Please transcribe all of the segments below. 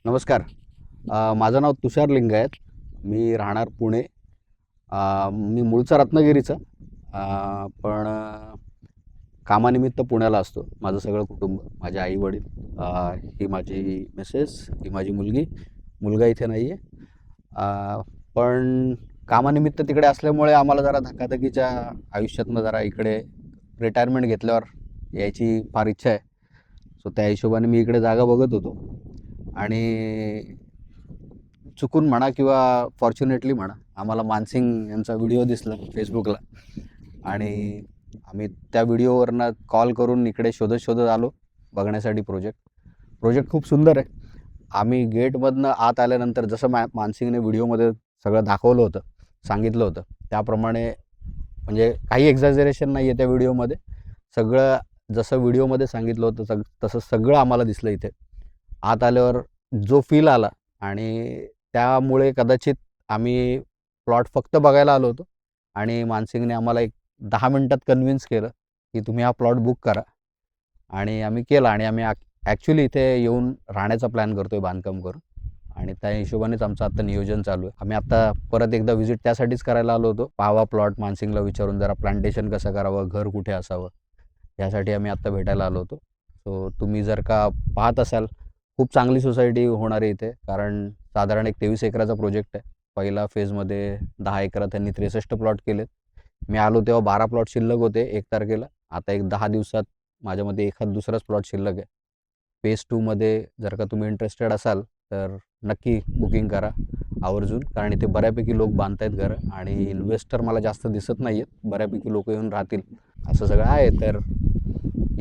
नमस्कार. माझं नाव तुषार लिंगायत. मी राहणार पुणे. मी मूळचा रत्नागिरीचा. पण कामानिमित्त पुण्याला असतो. माझं सगळं कुटुंब, माझे आई-वडील, ही माझी मिसेस, ही माझी मुलगी. मुलगा इथे नाही आहे. पण कामानिमित्त तिकडे असल्यामुळे आम्हाला जरा धकाधकीच्या आयुष्यातनं जरा इकडे रिटायरमेंट घेतल्यावर यायची फार इच्छा आहे. सो त्या हिशोबाने मी इकडे जागा बघत होतो आणि चुकून म्हणा किंवा फॉर्च्युनेटली म्हणा, आम्हाला मानसिंग यांचा व्हिडिओ दिसला फेसबुकला आणि आम्ही त्या व्हिडिओवरनं कॉल करून इकडे शोधत शोधत आलो बघण्यासाठी प्रोजेक्ट. प्रोजेक्ट खूप सुंदर आहे. आम्ही गेटमधनं आत आल्यानंतर जसं मानसिंगने व्हिडिओमध्ये सगळं दाखवलं होतं, सांगितलं होतं, त्याप्रमाणे म्हणजे काही एक्झॅजरेशन नाही आहे त्या व्हिडिओमध्ये. सगळं जसं व्हिडिओमध्ये सांगितलं होतं तसं सगळं आम्हाला दिसलं इथे. आत आल्यावर जो फील आला आणि त्यामुळे कदाचित आम्ही प्लॉट फक्त बघायला आलो होतो आणि मानसिंगने आम्हाला एक 10 मिनिटात कन्व्हिन्स केलं की तुम्ही हा प्लॉट बुक करा. आणि आम्ही केला आणि आम्ही ॲक्च्युली इथे येऊन राहण्याचा प्लॅन करतो आहे बांधकाम करून आणि त्या हिशोबानेच आमचं आत्ता नियोजन चालू आहे. आम्ही आत्ता परत एकदा व्हिजिट त्यासाठीच करायला आलो होतो. पाहावा प्लॉट मानसिंगला विचारून जरा प्लांटेशन कसं करावं, घर कुठे असावं, यासाठी आम्ही आत्ता भेटायला आलो होतो. सो तुम्ही जर का पाहत असाल, खूप चांगली सोसायटी होणार आहे इथे. कारण साधारण एक 23 एकराचा प्रोजेक्ट आहे. पहिला फेजमध्ये 10 एकरात त्यांनी 63 प्लॉट केलेत. मी आलो तेव्हा 12 प्लॉट शिल्लक होते 1 तारखेला. आता एक 10 दिवसात माझ्यामध्ये एखाद दुसराच प्लॉट शिल्लक आहे. फेज 2मध्ये जर का तुम्ही इंटरेस्टेड असाल तर नक्की बुकिंग करा आवर्जून. कारण इथे बऱ्यापैकी लोक बांधत आहेत घरं आणि इन्व्हेस्टर मला जास्त दिसत नाही आहेत. बऱ्यापैकी लोक येऊन राहतील असं सगळं आहे. तर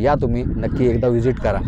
या तुम्ही नक्की एकदा व्हिजिट करा.